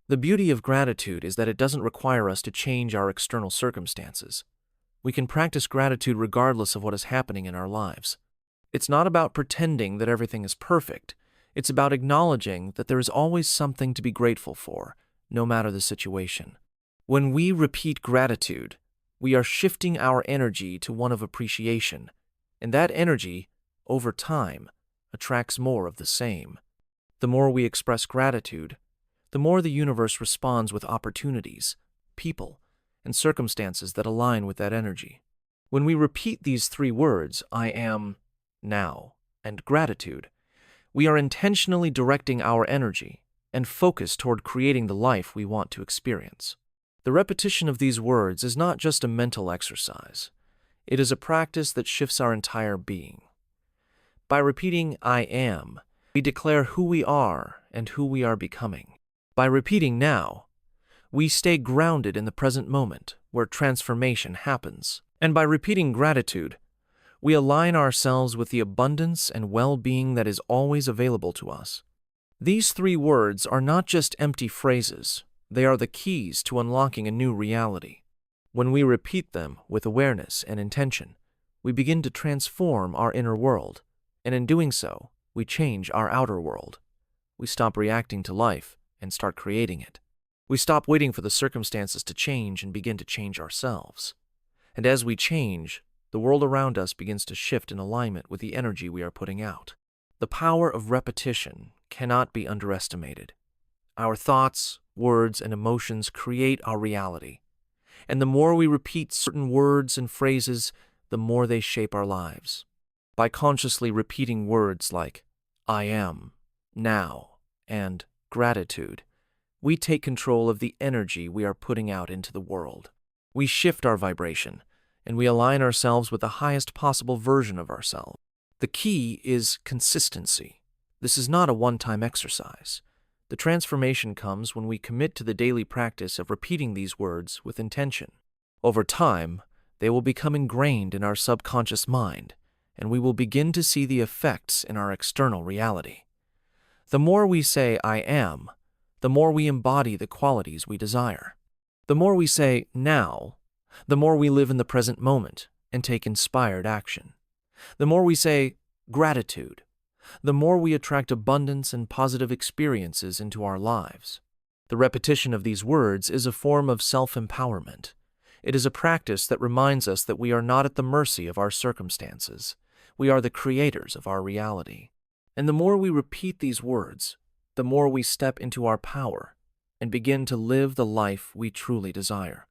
The beauty of gratitude is that it doesn't require us to change our external circumstances. We can practice gratitude regardless of what is happening in our lives. It's not about pretending that everything is perfect. It's about acknowledging that there is always something to be grateful for, no matter the situation. When we repeat gratitude, we are shifting our energy to one of appreciation, and that energy, over time, attracts more of the same. The more we express gratitude, the more the universe responds with opportunities, people, and circumstances that align with that energy. When we repeat these three words, I am, now, and gratitude, we are intentionally directing our energy and focus toward creating the life we want to experience. The repetition of these words is not just a mental exercise. It is a practice that shifts our entire being. By repeating I am, we declare who we are and who we are becoming. By repeating now, we stay grounded in the present moment where transformation happens. And by repeating gratitude, we align ourselves with the abundance and well-being that is always available to us. These three words are not just empty phrases. They are the keys to unlocking a new reality. When we repeat them with awareness and intention, we begin to transform our inner world, and in doing so, we change our outer world. We stop reacting to life and start creating it. We stop waiting for the circumstances to change and begin to change ourselves. And as we change, the world around us begins to shift in alignment with the energy we are putting out. The power of repetition cannot be underestimated. Our thoughts, words, and emotions create our reality. And the more we repeat certain words and phrases, the more they shape our lives. By consciously repeating words like I am, now, and gratitude, we take control of the energy we are putting out into the world. We shift our vibration, and we align ourselves with the highest possible version of ourselves. The key is consistency. This is not a one-time exercise. The transformation comes when we commit to the daily practice of repeating these words with intention. Over time, they will become ingrained in our subconscious mind, and we will begin to see the effects in our external reality. The more we say, I am, the more we embody the qualities we desire. The more we say, now, the more we live in the present moment and take inspired action. The more we say, gratitude, the more we attract abundance and positive experiences into our lives. The repetition of these words is a form of self-empowerment. It is a practice that reminds us that we are not at the mercy of our circumstances. We are the creators of our reality. And the more we repeat these words, the more we step into our power and begin to live the life we truly desire.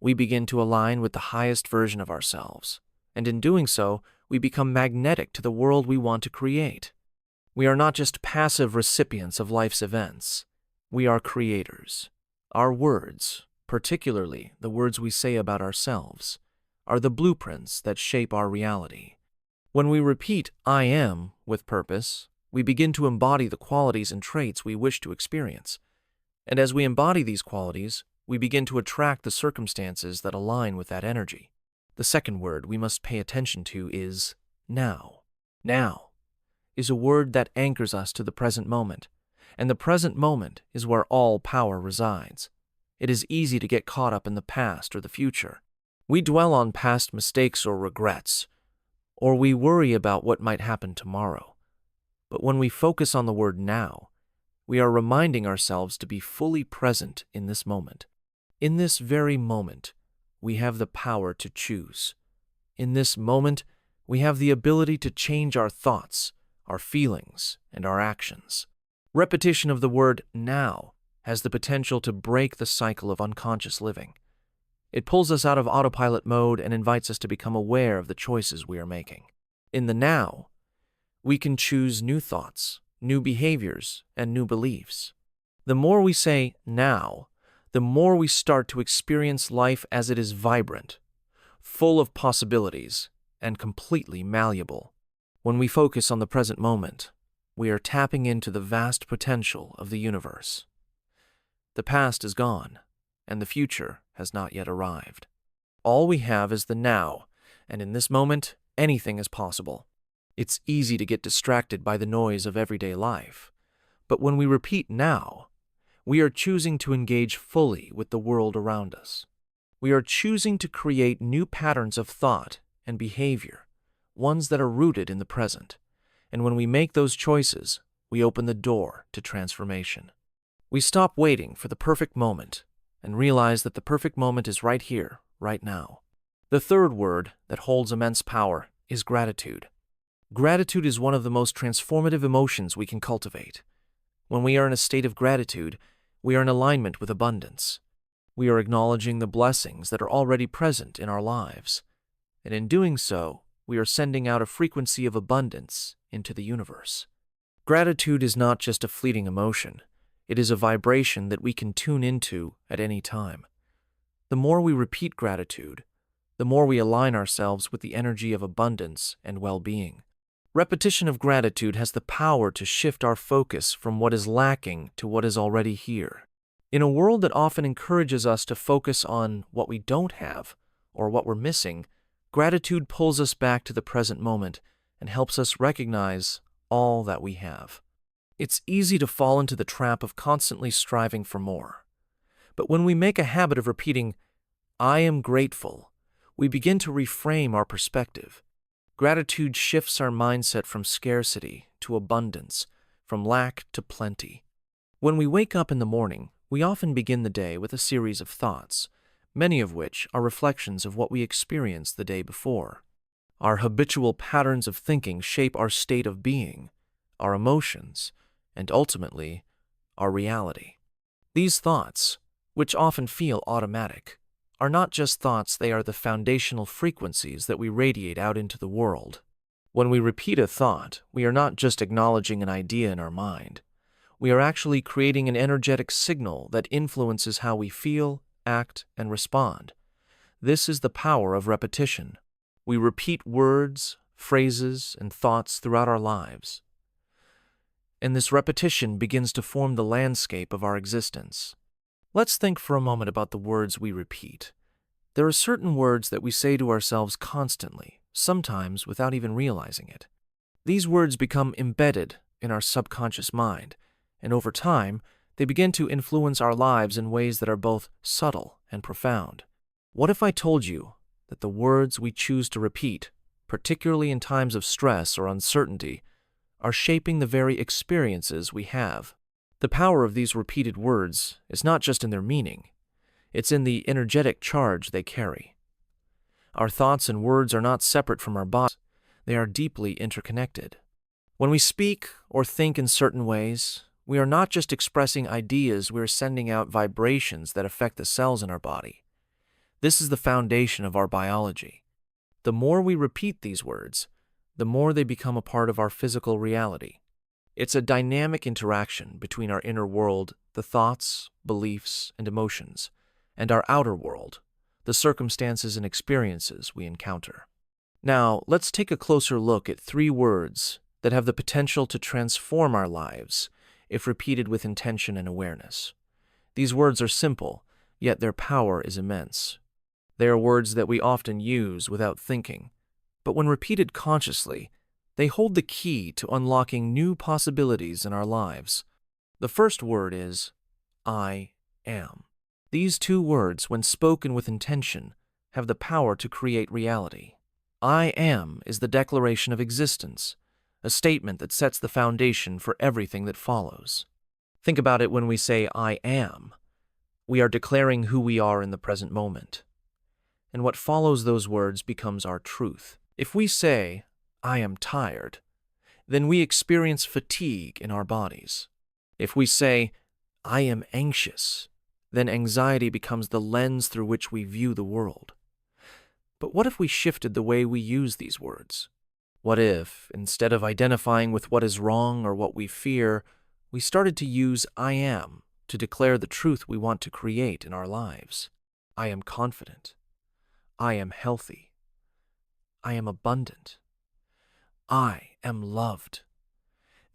We begin to align with the highest version of ourselves, and in doing so, we become magnetic to the world we want to create. We are not just passive recipients of life's events. We are creators. Our words, particularly the words we say about ourselves, are the blueprints that shape our reality. When we repeat I am with purpose, we begin to embody the qualities and traits we wish to experience. And as we embody these qualities, we begin to attract the circumstances that align with that energy. The second word we must pay attention to is now. Now is a word that anchors us to the present moment, and the present moment is where all power resides. It is easy to get caught up in the past or the future. We dwell on past mistakes or regrets, or we worry about what might happen tomorrow. But when we focus on the word now, we are reminding ourselves to be fully present in this moment. In this very moment, we have the power to choose. In this moment, we have the ability to change our thoughts, our feelings, and our actions. Repetition of the word now has the potential to break the cycle of unconscious living. It pulls us out of autopilot mode and invites us to become aware of the choices we are making. In the now, we can choose new thoughts, new behaviors, and new beliefs. The more we say now, the more we start to experience life as it is vibrant, full of possibilities, and completely malleable. When we focus on the present moment, we are tapping into the vast potential of the universe. The past is gone, and the future has not yet arrived. All we have is the now, and in this moment, anything is possible. It's easy to get distracted by the noise of everyday life, but when we repeat now, We are choosing to engage fully with the world around us. We are choosing to create new patterns of thought and behavior, ones that are rooted in the present. And when we make those choices, we open the door to transformation. We stop waiting for the perfect moment and realize that the perfect moment is right here, right now. The third word that holds immense power is gratitude. Gratitude is one of the most transformative emotions we can cultivate. When we are in a state of gratitude, we are in alignment with abundance. We are acknowledging the blessings that are already present in our lives. And in doing so, we are sending out a frequency of abundance into the universe. Gratitude is not just a fleeting emotion. It is a vibration that we can tune into at any time. The more we repeat gratitude, the more we align ourselves with the energy of abundance and well-being. Repetition of gratitude has the power to shift our focus from what is lacking to what is already here. In a world that often encourages us to focus on what we don't have or what we're missing, gratitude pulls us back to the present moment and helps us recognize all that we have. It's easy to fall into the trap of constantly striving for more. But when we make a habit of repeating, "I am grateful," we begin to reframe our perspective. Gratitude shifts our mindset from scarcity to abundance, from lack to plenty. When we wake up in the morning, we often begin the day with a series of thoughts, many of which are reflections of what we experienced the day before. Our habitual patterns of thinking shape our state of being, our emotions, and ultimately, our reality. These thoughts, which often feel automatic, are not just thoughts, they are the foundational frequencies that we radiate out into the world. When we repeat a thought, we are not just acknowledging an idea in our mind. We are actually creating an energetic signal that influences how we feel, act, and respond. This is the power of repetition. We repeat words, phrases, and thoughts throughout our lives. And this repetition begins to form the landscape of our existence. Let's think for a moment about the words we repeat. There are certain words that we say to ourselves constantly, sometimes without even realizing it. These words become embedded in our subconscious mind, and over time, they begin to influence our lives in ways that are both subtle and profound. What if I told you that the words we choose to repeat, particularly in times of stress or uncertainty, are shaping the very experiences we have? The power of these repeated words is not just in their meaning, it's in the energetic charge they carry. Our thoughts and words are not separate from our bodies, they are deeply interconnected. When we speak or think in certain ways, we are not just expressing ideas, we are sending out vibrations that affect the cells in our body. This is the foundation of our biology. The more we repeat these words, the more they become a part of our physical reality. It's a dynamic interaction between our inner world, the thoughts, beliefs, and emotions, and our outer world, the circumstances and experiences we encounter. Now, let's take a closer look at 3 words that have the potential to transform our lives if repeated with intention and awareness. These words are simple, yet their power is immense. They are words that we often use without thinking, but when repeated consciously, they hold the key to unlocking new possibilities in our lives. The first word is I am. These 2 words, when spoken with intention, have the power to create reality. I am is the declaration of existence, a statement that sets the foundation for everything that follows. Think about it. When we say I am, we are declaring who we are in the present moment. And what follows those words becomes our truth. If we say, I am tired, then we experience fatigue in our bodies. If we say, I am anxious, then anxiety becomes the lens through which we view the world. But what if we shifted the way we use these words? What if, instead of identifying with what is wrong or what we fear, we started to use I am to declare the truth we want to create in our lives? I am confident. I am healthy. I am abundant. I am loved.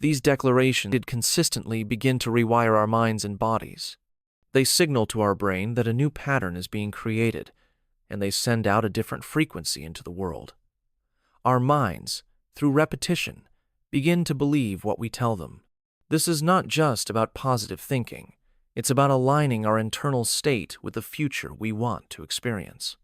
These declarations did consistently begin to rewire our minds and bodies. They signal to our brain that a new pattern is being created, and they send out a different frequency into the world. Our minds, through repetition, begin to believe what we tell them. This is not just about positive thinking. It's about aligning our internal state with the future we want to experience.